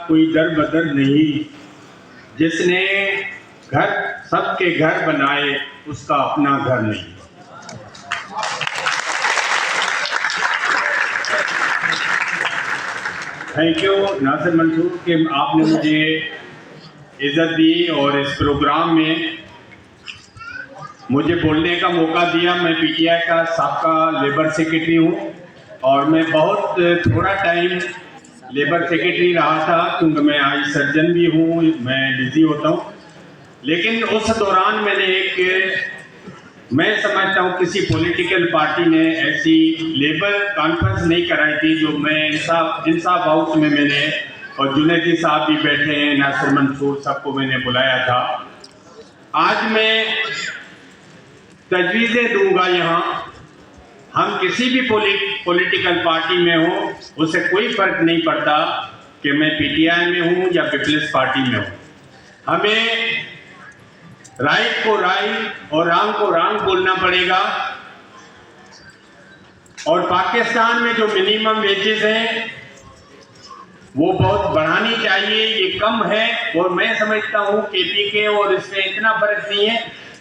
कोई दर बदर नहीं, जिसने घर सबके घर बनाए उसका अपना घर नहीं। थैंक यू नासिर मंसूर कि आपने मुझे इज्जत दी और इस प्रोग्राम में मुझे बोलने का मौका दिया। मैं पीटीआई का साबका लेबर सेक्रेटरी हूँ और मैं बहुत थोड़ा टाइम लेबर सेक्रेटरी रहा था, क्योंकि मैं आज सर्जन भी हूँ, मैं बिजी होता हूँ। लेकिन उस दौरान मैं समझता हूँ किसी पॉलिटिकल पार्टी ने ऐसी लेबर कॉन्फ्रेंस नहीं कराई थी जो मैं इंसाफ हाउस में मैंने, और जुनैदी साहब भी बैठे हैं, नासिर मंसूर सबको मैंने बुलाया था। आज मैं तजवीज़ें दूंगा यहाँ। हम किसी भी पॉलिटिकल पार्टी में हो, उससे कोई फर्क नहीं पड़ता कि मैं पीटीआई में हूँ या पीपल्स पार्टी में हूँ। हमें राइट को राइट और रॉन्ग को रॉन्ग बोलना पड़ेगा। और पाकिस्तान में जो मिनिमम वेजेस हैं वो बहुत बढ़ानी चाहिए, ये कम है। और मैं समझता हूँ केपीके और इसमें इतना फर्क नहीं है।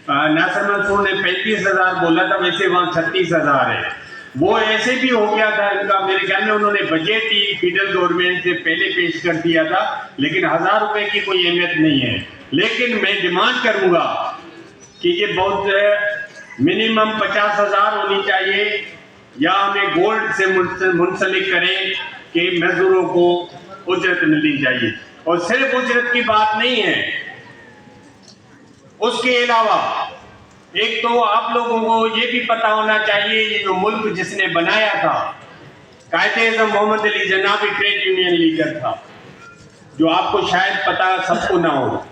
नासिर मंसूर ने 35,000 बोला था, वैसे वहाँ 36,000 है। वो ऐसे भी हो गया था इनका, मेरे ख्याल में उन्होंने बजट ही फेडरल गवर्नमेंट से पहले पेश कर दिया था, लेकिन 1000 रुपए की कोई अहमियत नहीं है। लेकिन मैं डिमांड करूंगा कि ये बहुत मिनिमम 50,000 होनी चाहिए, या हमें गोल्ड से मुंसलिक करें कि मजदूरों को उजरत मिलनी चाहिए। और सिर्फ उजरत की बात नहीं है, उसके अलावा एक तो आप लोगों को ये भी पता होना चाहिए, ये जो मुल्क जिसने बनाया था, कायदे-ए-आज़म मोहम्मद अली जिन्ना भी ट्रेड यूनियन लीडर था, जो आपको शायद पता सबको ना हो।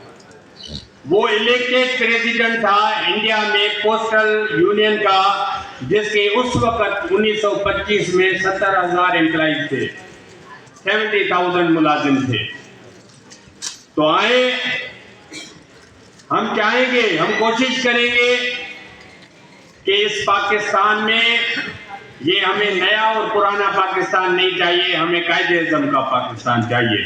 वो इलेक्टेड प्रेसिडेंट था इंडिया में पोस्टल यूनियन का, जिसके उस वक्त 1925 में 70,000 एम्प्लॉइज थे, 70,000 मुलाजिम थे। तो आए, हम चाहेंगे, हम कोशिश करेंगे कि इस पाकिस्तान में ये हमें नया और पुराना पाकिस्तान नहीं चाहिए, हमें कायदे-ए-आज़म का पाकिस्तान चाहिए।